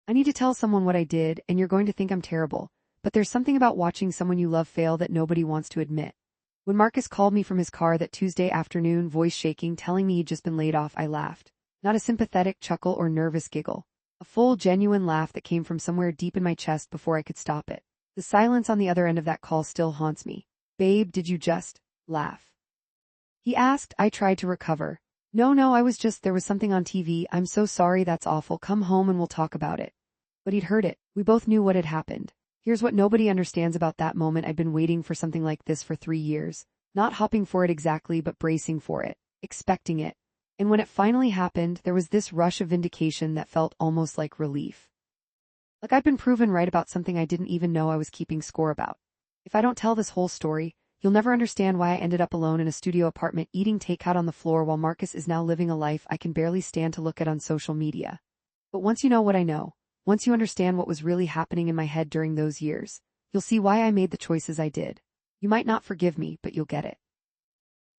I need to tell someone what I did, and you're going to think I'm terrible, but there's something about watching someone you love fail that nobody wants to admit. When Marcus called me from his car that Tuesday afternoon, voice shaking, telling me he'd just been laid off, I laughed. Not a sympathetic chuckle or nervous giggle. A full, genuine laugh that came from somewhere deep in my chest before I could stop it. The silence on the other end of that call still haunts me. Babe, did you just laugh? He asked. I tried to recover. No, there was something on TV. I'm so sorry, that's awful. Come home and we'll talk about it. But he'd heard it. We both knew what had happened. Here's what nobody understands about that moment. I'd been waiting for something like this for 3 years. Not hopping for it exactly, but bracing for it. Expecting it. And when it finally happened, there was this rush of vindication that felt almost like relief. Like I'd been proven right about something I didn't even know I was keeping score about. If I don't tell this whole story, you'll never understand why I ended up alone in a studio apartment eating takeout on the floor while Marcus is now living a life I can barely stand to look at on social media. But once you know what I know, once you understand what was really happening in my head during those years, you'll see why I made the choices I did. You might not forgive me, but you'll get it.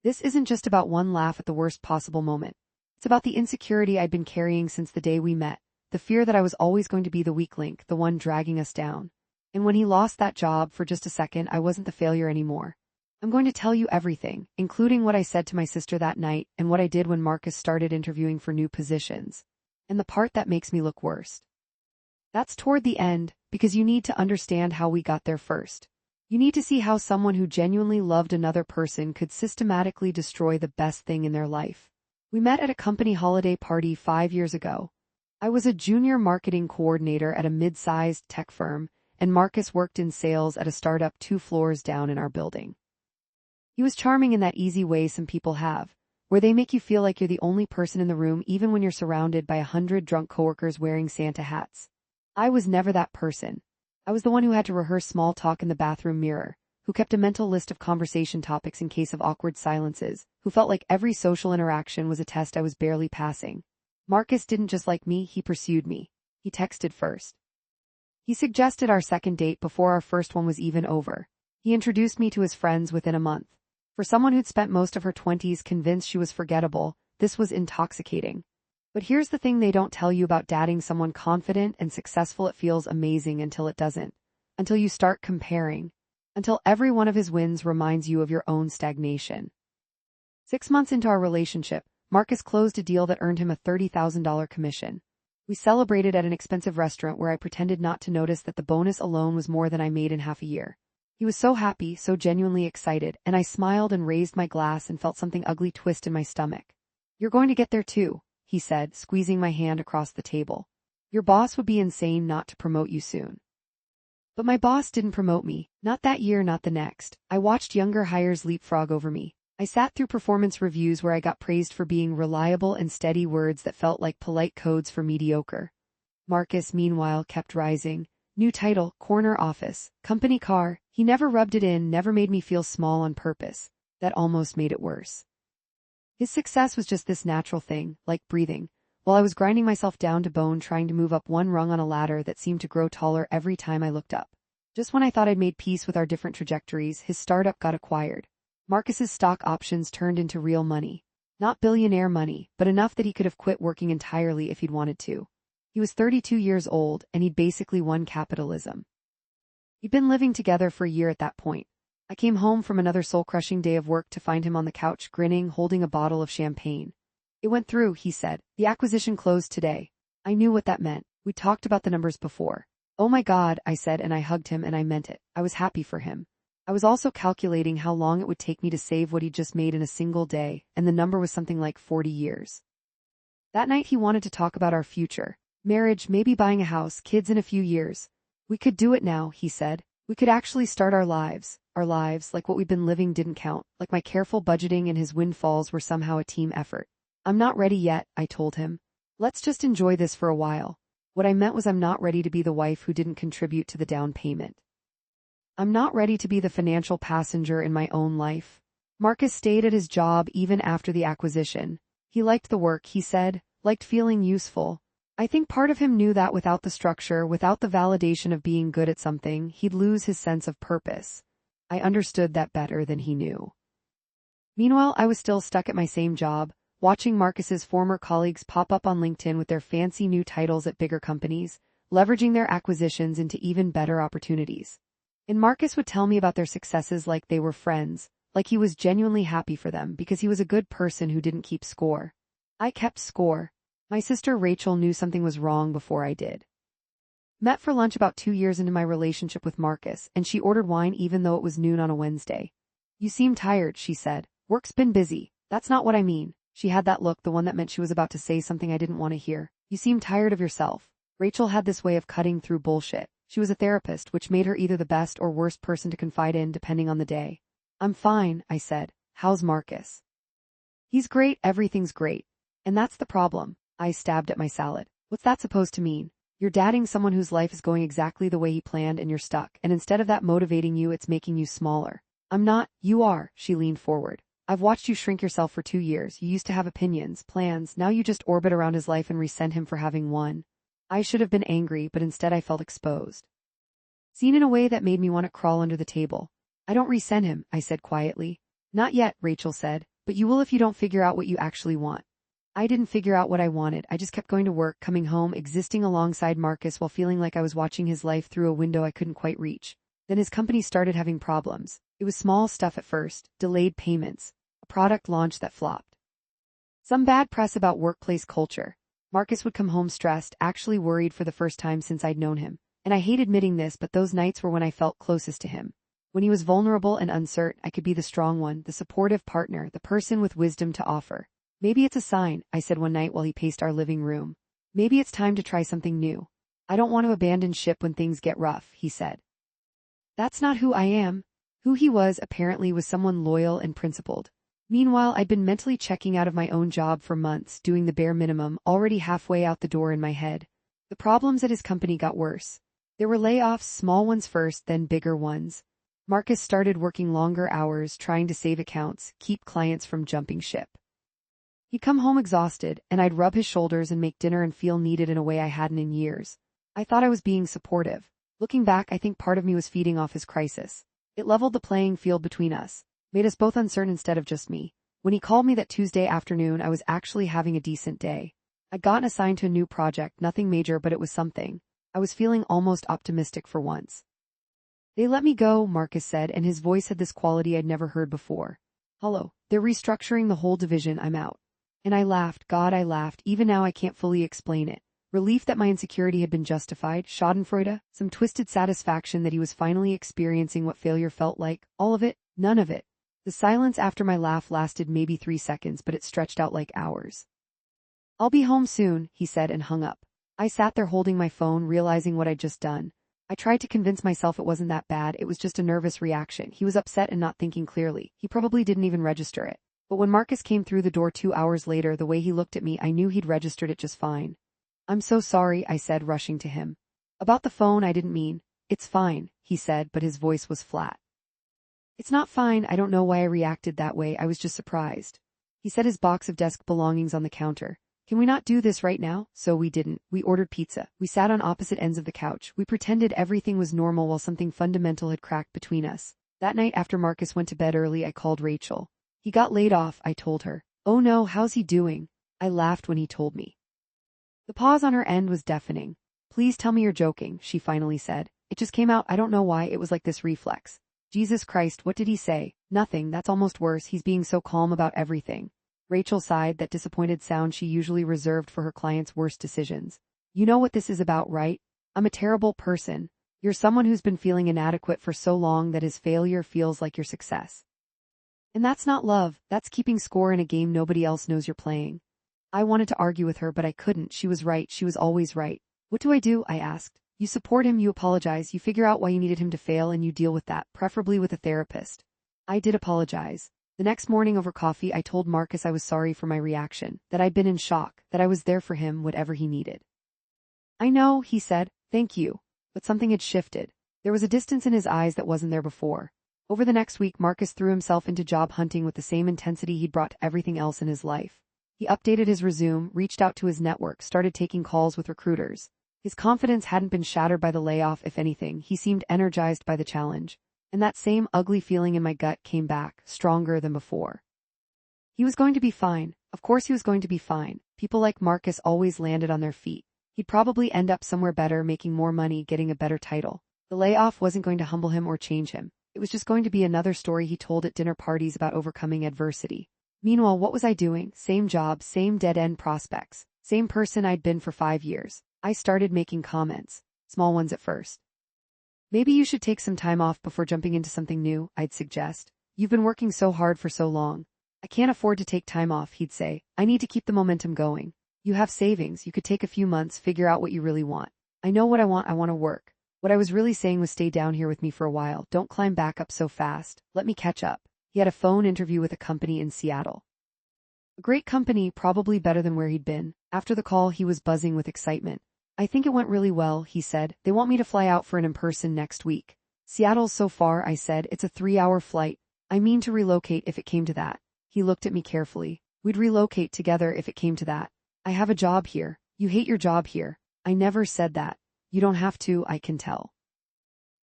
This isn't just about one laugh at the worst possible moment. It's about the insecurity I'd been carrying since the day we met, the fear that I was always going to be the weak link, the one dragging us down. And when he lost that job, for just a second, I wasn't the failure anymore. I'm going to tell you everything, including what I said to my sister that night and what I did when Marcus started interviewing for new positions. And the part that makes me look worst. That's toward the end, because you need to understand how we got there first. You need to see how someone who genuinely loved another person could systematically destroy the best thing in their life. We met at a company holiday party 5 years ago. I was a junior marketing coordinator at a mid-sized tech firm, and Marcus worked in sales at a startup 2 floors down in our building. He was charming in that easy way some people have, where they make you feel like you're the only person in the room even when you're surrounded by 100 drunk coworkers wearing Santa hats. I was never that person. I was the one who had to rehearse small talk in the bathroom mirror, who kept a mental list of conversation topics in case of awkward silences, who felt like every social interaction was a test I was barely passing. Marcus didn't just like me, he pursued me. He texted first. He suggested our second date before our first one was even over. He introduced me to his friends within a month. For someone who'd spent most of her 20s convinced she was forgettable, this was intoxicating. But here's the thing they don't tell you about dating someone confident and successful: it feels amazing until it doesn't. Until you start comparing. Until every one of his wins reminds you of your own stagnation. 6 months into our relationship, Marcus closed a deal that earned him a $30,000 commission. We celebrated at an expensive restaurant where I pretended not to notice that the bonus alone was more than I made in half a year. He was so happy, so genuinely excited, and I smiled and raised my glass and felt something ugly twist in my stomach. You're going to get there too, he said, squeezing my hand across the table. Your boss would be insane not to promote you soon. But my boss didn't promote me, not that year, not the next. I watched younger hires leapfrog over me. I sat through performance reviews where I got praised for being reliable and steady, words that felt like polite codes for mediocre. Marcus, meanwhile, kept rising. New title, corner office, company car. He never rubbed it in, never made me feel small on purpose. That almost made it worse. His success was just this natural thing, like breathing, while I was grinding myself down to bone trying to move up one rung on a ladder that seemed to grow taller every time I looked up. Just when I thought I'd made peace with our different trajectories, his startup got acquired. Marcus's stock options turned into real money. Not billionaire money, but enough that he could have quit working entirely if he'd wanted to. He was 32 years old, and he'd basically won capitalism. We'd been living together for a year at that point. I came home from another soul-crushing day of work to find him on the couch, grinning, holding a bottle of champagne. It went through, he said. The acquisition closed today. I knew what that meant. We talked about the numbers before. Oh my God, I said, and I hugged him, and I meant it. I was happy for him. I was also calculating how long it would take me to save what he'd just made in a single day, and the number was something like 40 years. That night he wanted to talk about our future. Marriage, maybe buying a house, kids in a few years. We could do it now, he said. We could actually start our lives. Our lives, like what we'd been living, didn't count. Like my careful budgeting and his windfalls were somehow a team effort. I'm not ready yet, I told him. Let's just enjoy this for a while. What I meant was I'm not ready to be the wife who didn't contribute to the down payment. I'm not ready to be the financial passenger in my own life. Marcus stayed at his job even after the acquisition. He liked the work, he said, liked feeling useful. I think part of him knew that without the structure, without the validation of being good at something, he'd lose his sense of purpose. I understood that better than he knew. Meanwhile, I was still stuck at my same job, watching Marcus's former colleagues pop up on LinkedIn with their fancy new titles at bigger companies, leveraging their acquisitions into even better opportunities. And Marcus would tell me about their successes like they were friends, like he was genuinely happy for them because he was a good person who didn't keep score. I kept score. My sister Rachel knew something was wrong before I did. Met for lunch about 2 years into my relationship with Marcus, and she ordered wine even though it was noon on a Wednesday. You seem tired, she said. Work's been busy. That's not what I mean. She had that look, the one that meant she was about to say something I didn't want to hear. You seem tired of yourself. Rachel had this way of cutting through bullshit. She was a therapist, which made her either the best or worst person to confide in depending on the day. I'm fine, I said. How's Marcus? He's great, everything's great. And that's the problem. I stabbed at my salad. What's that supposed to mean? You're dating someone whose life is going exactly the way he planned and you're stuck, and instead of that motivating you, it's making you smaller. I'm not, you are, she leaned forward. I've watched you shrink yourself for 2 years. You used to have opinions, plans, now you just orbit around his life and resent him for having one. I should have been angry, but instead I felt exposed. Seen in a way that made me want to crawl under the table. I don't resent him, I said quietly. Not yet, Rachel said, but you will if you don't figure out what you actually want. I didn't figure out what I wanted. I just kept going to work, coming home, existing alongside Marcus while feeling like I was watching his life through a window I couldn't quite reach. Then his company started having problems. It was small stuff at first, delayed payments, a product launch that flopped. Some bad press about workplace culture. Marcus would come home stressed, actually worried for the first time since I'd known him. And I hate admitting this, but those nights were when I felt closest to him. When he was vulnerable and uncertain, I could be the strong one, the supportive partner, the person with wisdom to offer. Maybe it's a sign, I said one night while he paced our living room. Maybe it's time to try something new. I don't want to abandon ship when things get rough, he said. That's not who I am. Who he was, apparently, was someone loyal and principled. Meanwhile, I'd been mentally checking out of my own job for months, doing the bare minimum, already halfway out the door in my head. The problems at his company got worse. There were layoffs, small ones first, then bigger ones. Marcus started working longer hours, trying to save accounts, keep clients from jumping ship. He'd come home exhausted, and I'd rub his shoulders and make dinner and feel needed in a way I hadn't in years. I thought I was being supportive. Looking back, I think part of me was feeding off his crisis. It leveled the playing field between us, made us both uncertain instead of just me. When he called me that Tuesday afternoon, I was actually having a decent day. I'd gotten assigned to a new project, nothing major, but it was something. I was feeling almost optimistic for once. They let me go, Marcus said, and his voice had this quality I'd never heard before. Hello, they're restructuring the whole division, I'm out. And I laughed, God, I laughed, even now I can't fully explain it. Relief that my insecurity had been justified, schadenfreude, some twisted satisfaction that he was finally experiencing what failure felt like, all of it, none of it. The silence after my laugh lasted maybe 3 seconds, but it stretched out like hours. I'll be home soon, he said and hung up. I sat there holding my phone, realizing what I'd just done. I tried to convince myself it wasn't that bad, it was just a nervous reaction. He was upset and not thinking clearly. He probably didn't even register it. But when Marcus came through the door 2 hours later, the way he looked at me, I knew he'd registered it just fine. I'm so sorry, I said, rushing to him. About the phone, I didn't mean. It's fine, he said, but his voice was flat. It's not fine, I don't know why I reacted that way, I was just surprised. He set his box of desk belongings on the counter. Can we not do this right now? So we didn't. We ordered pizza. We sat on opposite ends of the couch. We pretended everything was normal while something fundamental had cracked between us. That night after Marcus went to bed early, I called Rachel. He got laid off, I told her. Oh no, how's he doing? I laughed when he told me. The pause on her end was deafening. Please tell me you're joking, she finally said. It just came out, I don't know why, it was like this reflex. Jesus Christ, what did he say? Nothing, that's almost worse, he's being so calm about everything. Rachel sighed, that disappointed sound she usually reserved for her clients' worst decisions. You know what this is about, right? I'm a terrible person. You're someone who's been feeling inadequate for so long that his failure feels like your success. And that's not love, that's keeping score in a game nobody else knows you're playing. I wanted to argue with her, but I couldn't. She was right, she was always right. What do? I asked. You support him, you apologize, you figure out why you needed him to fail, and you deal with that, preferably with a therapist. I did apologize. The next morning over coffee, I told Marcus I was sorry for my reaction, that I'd been in shock, that I was there for him, whatever he needed. I know, he said, thank you. But something had shifted. There was a distance in his eyes that wasn't there before. Over the next week, Marcus threw himself into job hunting with the same intensity he'd brought to everything else in his life. He updated his resume, reached out to his network, started taking calls with recruiters. His confidence hadn't been shattered by the layoff, if anything, he seemed energized by the challenge. And that same ugly feeling in my gut came back, stronger than before. He was going to be fine. Of course he was going to be fine. People like Marcus always landed on their feet. He'd probably end up somewhere better, making more money, getting a better title. The layoff wasn't going to humble him or change him. It was just going to be another story he told at dinner parties about overcoming adversity. Meanwhile, what was I doing? Same job, same dead-end prospects, same person I'd been for 5 years. I started making comments, small ones at first. Maybe you should take some time off before jumping into something new, I'd suggest. You've been working so hard for so long. I can't afford to take time off, he'd say. I need to keep the momentum going. You have savings, you could take a few months, figure out what you really want. I know what I want to work. What I was really saying was stay down here with me for a while, don't climb back up so fast, let me catch up. He had a phone interview with a company in Seattle. A great company, probably better than where he'd been. After the call, he was buzzing with excitement. I think it went really well, he said. They want me to fly out for an in-person next week. Seattle's so far, I said. It's a 3-hour flight. I mean to relocate if it came to that. He looked at me carefully. We'd relocate together if it came to that. I have a job here. You hate your job here. I never said that. You don't have to, I can tell.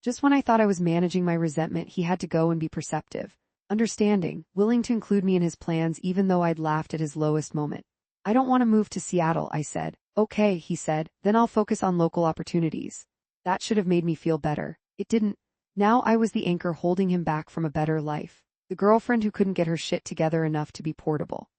Just when I thought I was managing my resentment, he had to go and be perceptive, understanding, willing to include me in his plans even though I'd laughed at his lowest moment. I don't want to move to Seattle, I said. Okay, he said, then I'll focus on local opportunities. That should have made me feel better. It didn't. Now I was the anchor holding him back from a better life. The girlfriend who couldn't get her shit together enough to be portable.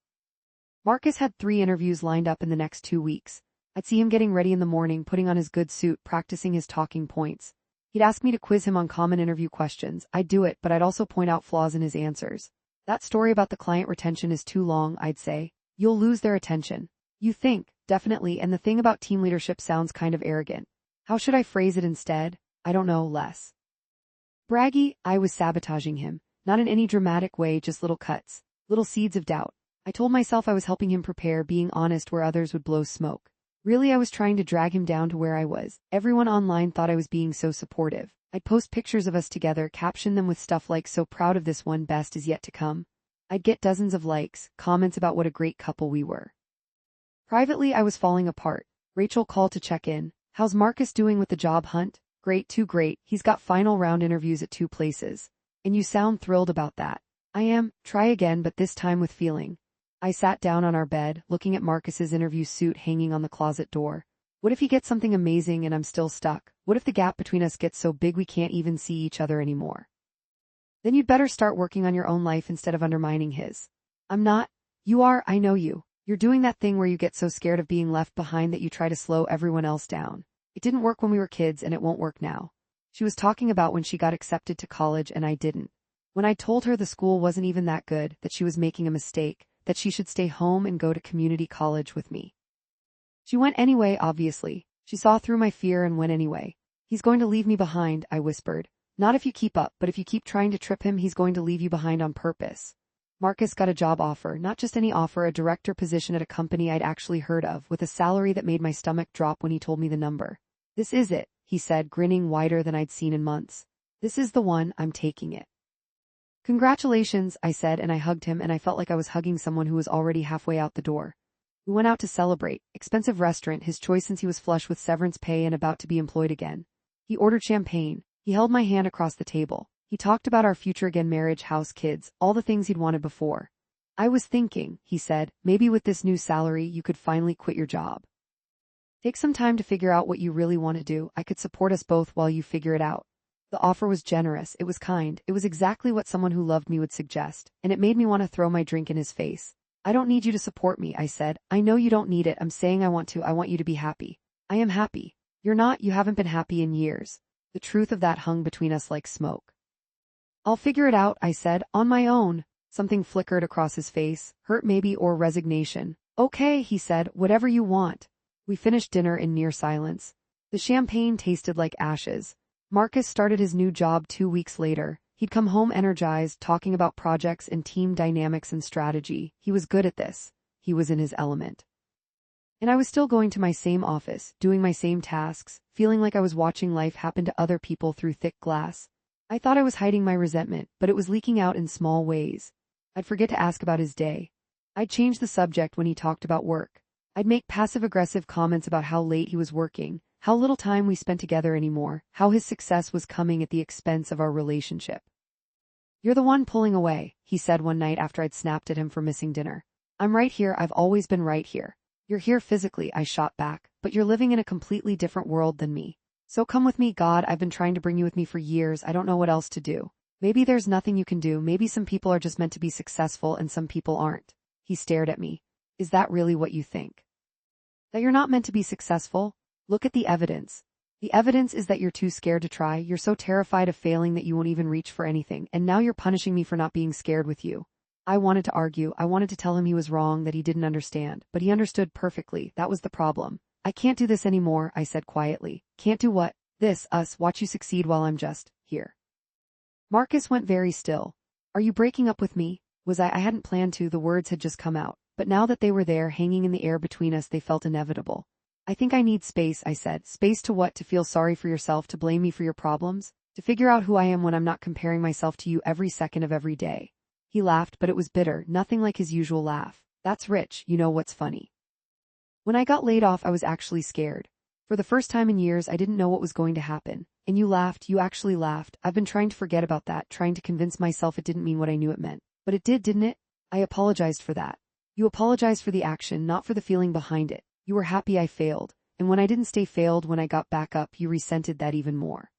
Marcus had 3 interviews lined up in the next 2 weeks. I'd see him getting ready in the morning, putting on his good suit, practicing his talking points. He'd ask me to quiz him on common interview questions. I'd do it, but I'd also point out flaws in his answers. That story about the client retention is too long, I'd say. You'll lose their attention. You think, definitely, and the thing about team leadership sounds kind of arrogant. How should I phrase it instead? I don't know, less braggy. I was sabotaging him, not in any dramatic way, just little cuts, little seeds of doubt. I told myself I was helping him prepare, being honest where others would blow smoke. Really, I was trying to drag him down to where I was. Everyone online thought I was being so supportive. I'd post pictures of us together, caption them with stuff like "so proud of this one, best is yet to come." I'd get dozens of likes, comments about what a great couple we were. Privately, I was falling apart. Rachel called to check in. How's Marcus doing with the job hunt? Great, too great. He's got final round interviews at 2 places. And you sound thrilled about that. I am. Try again, but this time with feeling. I sat down on our bed, looking at Marcus's interview suit hanging on the closet door. What if he gets something amazing and I'm still stuck? What if the gap between us gets so big we can't even see each other anymore? Then you'd better start working on your own life instead of undermining his. I'm not. You are, I know you. You're doing that thing where you get so scared of being left behind that you try to slow everyone else down. It didn't work when we were kids and it won't work now. She was talking about when she got accepted to college and I didn't. When I told her the school wasn't even that good, that she was making a mistake, that she should stay home and go to community college with me. She went anyway, obviously. She saw through my fear and went anyway. He's going to leave me behind, I whispered. Not if you keep up, but if you keep trying to trip him, he's going to leave you behind on purpose. Marcus got a job offer, not just any offer, a director position at a company I'd actually heard of, with a salary that made my stomach drop when he told me the number. This is it, he said, grinning wider than I'd seen in months. This is the one, I'm taking it. Congratulations, I said, and I hugged him, and I felt like I was hugging someone who was already halfway out the door. We went out to celebrate. Expensive restaurant, his choice since he was flush with severance pay and about to be employed again. He ordered champagne. He held my hand across the table. He talked about our future again, marriage, house, kids, all the things he'd wanted before. I was thinking, he said, maybe with this new salary you could finally quit your job. Take some time to figure out what you really want to do. I could support us both while you figure it out. The offer was generous, it was kind, it was exactly what someone who loved me would suggest, and it made me want to throw my drink in his face. I don't need you to support me, I said. I know you don't need it, I'm saying I want you to be happy. I am happy. You're not, you haven't been happy in years. The truth of that hung between us like smoke. I'll figure it out, I said, on my own. Something flickered across his face, hurt maybe or resignation. Okay, he said, whatever you want. We finished dinner in near silence. The champagne tasted like ashes. Marcus started his new job 2 weeks later. He'd come home energized, talking about projects and team dynamics and strategy. He was good at this. He was in his element. And I was still going to my same office, doing my same tasks, feeling like I was watching life happen to other people through thick glass. I thought I was hiding my resentment, but it was leaking out in small ways. I'd forget to ask about his day. I'd change the subject when he talked about work. I'd make passive-aggressive comments about how late he was working, how little time we spent together anymore, how his success was coming at the expense of our relationship. You're the one pulling away, he said one night after I'd snapped at him for missing dinner. I'm right here, I've always been right here. You're here physically, I shot back, but you're living in a completely different world than me. So come with me, God, I've been trying to bring you with me for years, I don't know what else to do. Maybe there's nothing you can do, maybe some people are just meant to be successful and some people aren't. He stared at me. Is that really what you think? That you're not meant to be successful? Look at the evidence. The evidence is that you're too scared to try, you're so terrified of failing that you won't even reach for anything, and now you're punishing me for not being scared with you. I wanted to argue, I wanted to tell him he was wrong, that he didn't understand, but he understood perfectly, that was the problem. I can't do this anymore, I said quietly. Can't do what? This, us, watch you succeed while I'm just here. Marcus went very still. Are you breaking up with me? I hadn't planned to, the words had just come out, but now that they were there hanging in the air between us they felt inevitable. I think I need space, I said. Space to what? To feel sorry for yourself, to blame me for your problems? To figure out who I am when I'm not comparing myself to you every second of every day. He laughed, but it was bitter, nothing like his usual laugh. That's rich, you know what's funny. When I got laid off I was actually scared. For the first time in years I didn't know what was going to happen. And you laughed, you actually laughed. I've been trying to forget about that, trying to convince myself it didn't mean what I knew it meant. But it did, didn't it? I apologized for that. You apologized for the action, not for the feeling behind it. You were happy I failed, and when I didn't stay failed when I got back up you resented that even more.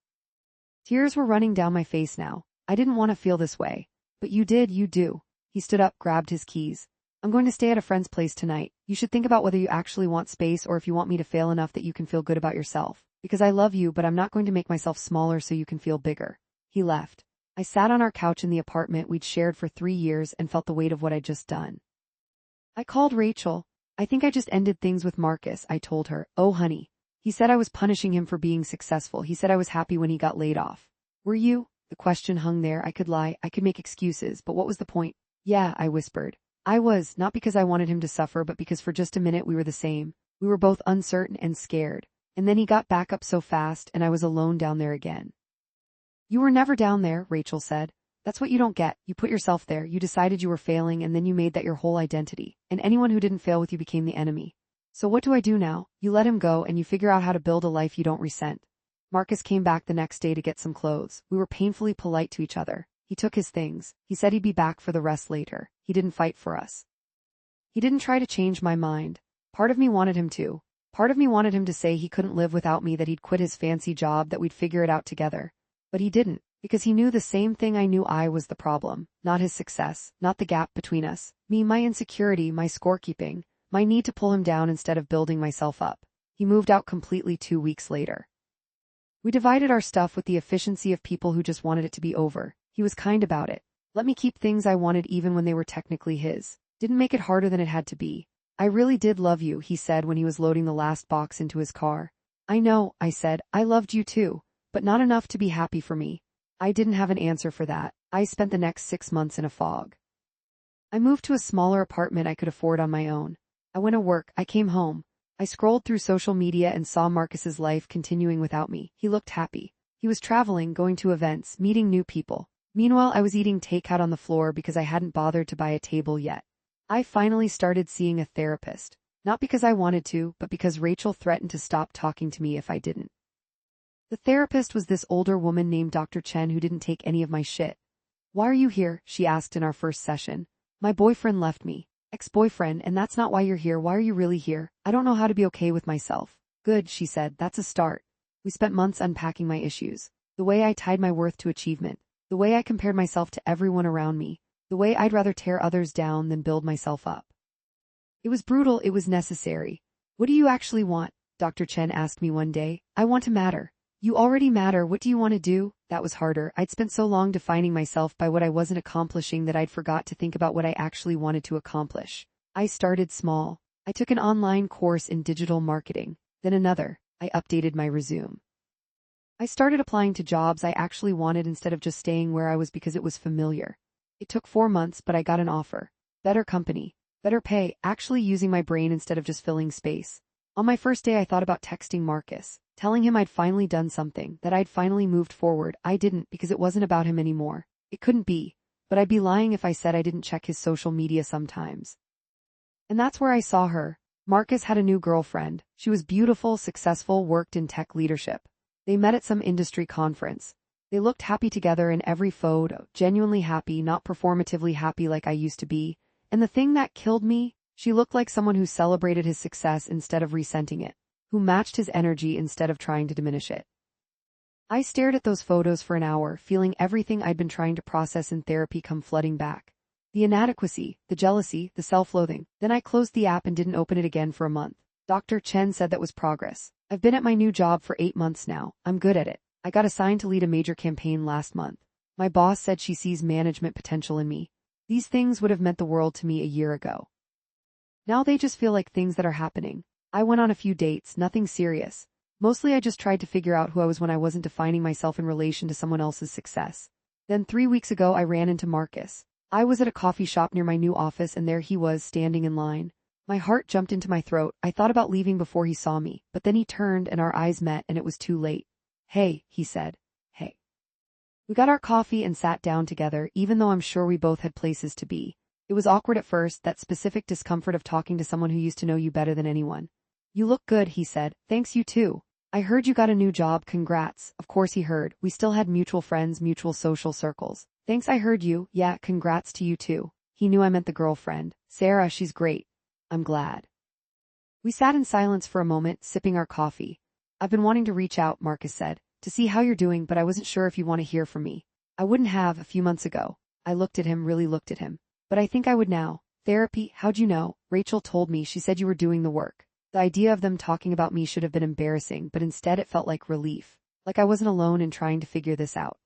Tears were running down my face now. I didn't want to feel this way. But you did, you do. He stood up, grabbed his keys. I'm going to stay at a friend's place tonight. You should think about whether you actually want space or if you want me to fail enough that you can feel good about yourself. Because I love you, but I'm not going to make myself smaller so you can feel bigger. He left. I sat on our couch in the apartment we'd shared for 3 years and felt the weight of what I'd just done. I called Rachel. I think I just ended things with Marcus, I told her. Oh honey. He said I was punishing him for being successful. He said I was happy when he got laid off. Were you? The question hung there. I could lie, I could make excuses, but what was the point? Yeah, I whispered. I was, not because I wanted him to suffer, but because for just a minute we were the same. We were both uncertain and scared. And then he got back up so fast and I was alone down there again. You were never down there, Rachel said. That's what you don't get. You put yourself there, you decided you were failing and then you made that your whole identity. And anyone who didn't fail with you became the enemy. So what do I do now? You let him go and you figure out how to build a life you don't resent. Marcus came back the next day to get some clothes. We were painfully polite to each other. He took his things. He said he'd be back for the rest later. He didn't fight for us. He didn't try to change my mind. Part of me wanted him to. Part of me wanted him to say he couldn't live without me, that he'd quit his fancy job, that we'd figure it out together. But he didn't, because he knew the same thing I knew. I was the problem, not his success, not the gap between us. Me, my insecurity, my scorekeeping, my need to pull him down instead of building myself up. He moved out completely 2 weeks later. We divided our stuff with the efficiency of people who just wanted it to be over. He was kind about it. Let me keep things I wanted even when they were technically his. Didn't make it harder than it had to be. I really did love you, he said when he was loading the last box into his car. I know, I said, I loved you too, but not enough to be happy for me. I didn't have an answer for that. I spent the next 6 months in a fog. I moved to a smaller apartment I could afford on my own. I went to work, I came home. I scrolled through social media and saw Marcus's life continuing without me. He looked happy. He was traveling, going to events, meeting new people. Meanwhile, I was eating takeout on the floor because I hadn't bothered to buy a table yet. I finally started seeing a therapist. Not because I wanted to, but because Rachel threatened to stop talking to me if I didn't. The therapist was this older woman named Dr. Chen who didn't take any of my shit. Why are you here? She asked in our first session. My boyfriend left me. Ex-boyfriend, and that's not why you're here. Why are you really here? I don't know how to be okay with myself. Good, she said, that's a start. We spent months unpacking my issues. The way I tied my worth to achievement. The way I compared myself to everyone around me. The way I'd rather tear others down than build myself up. It was brutal, it was necessary. What do you actually want? Dr. Chen asked me one day. I want to matter. You already matter, what do you want to do? That was harder. I'd spent so long defining myself by what I wasn't accomplishing that I'd forgot to think about what I actually wanted to accomplish. I started small. I took an online course in digital marketing, then another. I updated my resume. I started applying to jobs I actually wanted instead of just staying where I was because it was familiar. It took 4 months, but I got an offer. Better company, better pay, actually using my brain instead of just filling space. On my first day I thought about texting Marcus, telling him I'd finally done something, that I'd finally moved forward. I didn't, because it wasn't about him anymore. It couldn't be. But I'd be lying if I said I didn't check his social media sometimes. And that's where I saw her. Marcus had a new girlfriend. She was beautiful, successful, worked in tech leadership. They met at some industry conference. They looked happy together in every photo, genuinely happy, not performatively happy like I used to be. And the thing that killed me, She looked like someone who celebrated his success instead of resenting it, who matched his energy instead of trying to diminish it. I stared at those photos for an hour, feeling everything I'd been trying to process in therapy come flooding back. The inadequacy, the jealousy, the self-loathing. Then I closed the app and didn't open it again for a month. Dr. Chen said that was progress. I've been at my new job for 8 months now. I'm good at it. I got assigned to lead a major campaign last month. My boss said she sees management potential in me. These things would have meant the world to me a year ago. Now they just feel like things that are happening. I went on a few dates, nothing serious. Mostly I just tried to figure out who I was when I wasn't defining myself in relation to someone else's success. Then 3 weeks ago I ran into Marcus. I was at a coffee shop near my new office and there he was standing in line. My heart jumped into my throat. I thought about leaving before he saw me, but then he turned and our eyes met and it was too late. "Hey," he said. "Hey." We got our coffee and sat down together, even though I'm sure we both had places to be. It was awkward at first, that specific discomfort of talking to someone who used to know you better than anyone. "You look good," he said. "Thanks, you too. I heard you got a new job, congrats." Of course he heard. We still had mutual friends, mutual social circles. "Thanks, I heard you. Yeah, congrats to you too." He knew I meant the girlfriend. "Sarah, she's great." "I'm glad." We sat in silence for a moment, sipping our coffee. "I've been wanting to reach out," Marcus said, "to see how you're doing, but I wasn't sure if you want to hear from me. I wouldn't have a few months ago." I looked at him, really looked at him. "But I think I would now." "Therapy, how'd you know?" "Rachel told me, she said you were doing the work." The idea of them talking about me should have been embarrassing, but instead it felt like relief. Like I wasn't alone in trying to figure this out.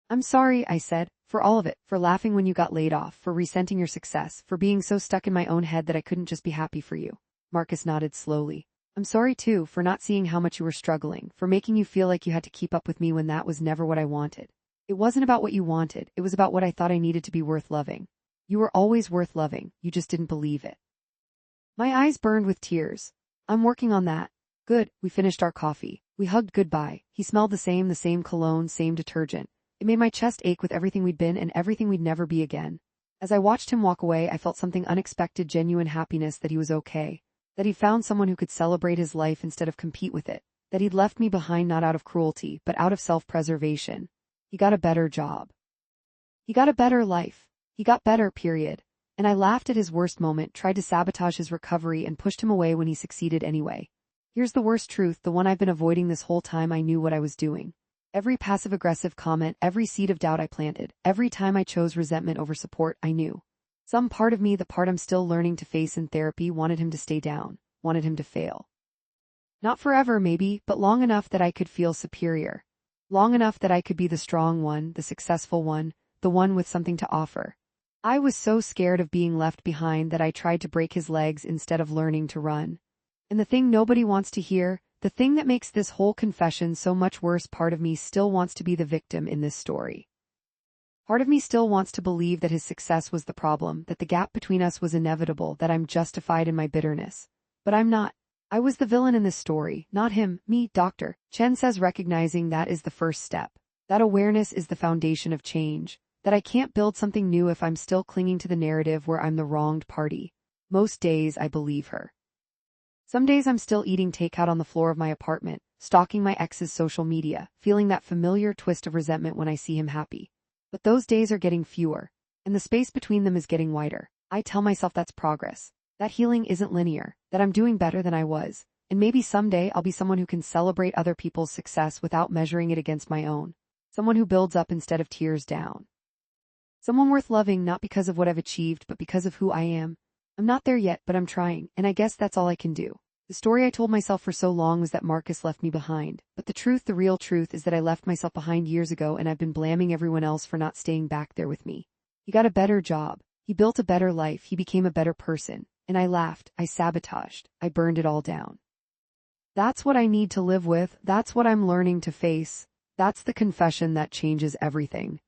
"I'm sorry," I said, "for all of it, for laughing when you got laid off, for resenting your success, for being so stuck in my own head that I couldn't just be happy for you." Marcus nodded slowly. "I'm sorry too, for not seeing how much you were struggling, for making you feel like you had to keep up with me when that was never what I wanted. It wasn't about what you wanted, it was about what I thought I needed to be worth loving. You were always worth loving, you just didn't believe it." My eyes burned with tears. "I'm working on that." "Good." We finished our coffee. We hugged goodbye. He smelled the same cologne, same detergent. It made my chest ache with everything we'd been and everything we'd never be again. As I watched him walk away, I felt something unexpected, genuine happiness that he was okay. That he'd found someone who could celebrate his life instead of compete with it. That he'd left me behind not out of cruelty, but out of self-preservation. He got a better job. He got a better life. He got better, period. And I laughed at his worst moment, tried to sabotage his recovery and pushed him away when he succeeded anyway. Here's the worst truth, the one I've been avoiding this whole time. I knew what I was doing. Every passive-aggressive comment, every seed of doubt I planted, every time I chose resentment over support, I knew. Some part of me, the part I'm still learning to face in therapy, wanted him to stay down, wanted him to fail. Not forever, maybe, but long enough that I could feel superior. Long enough that I could be the strong one, the successful one, the one with something to offer. I was so scared of being left behind that I tried to break his legs instead of learning to run. And the thing nobody wants to hear, the thing that makes this whole confession so much worse, part of me still wants to be the victim in this story. Part of me still wants to believe that his success was the problem, that the gap between us was inevitable, that I'm justified in my bitterness. But I'm not. I was the villain in this story, not him, me. Dr. Chen says recognizing that is the first step. That awareness is the foundation of change. That I can't build something new if I'm still clinging to the narrative where I'm the wronged party. Most days I believe her. Some days I'm still eating takeout on the floor of my apartment, stalking my ex's social media, feeling that familiar twist of resentment when I see him happy. But those days are getting fewer, and the space between them is getting wider. I tell myself that's progress, that healing isn't linear, that I'm doing better than I was, and maybe someday I'll be someone who can celebrate other people's success without measuring it against my own. Someone who builds up instead of tears down. Someone worth loving not because of what I've achieved but because of who I am. I'm not there yet, but I'm trying, and I guess that's all I can do. The story I told myself for so long was that Marcus left me behind, but the truth, the real truth, is that I left myself behind years ago and I've been blaming everyone else for not staying back there with me. He got a better job. He built a better life. He became a better person. And I laughed, I sabotaged, I burned it all down. That's what I need to live with. That's what I'm learning to face. That's the confession that changes everything.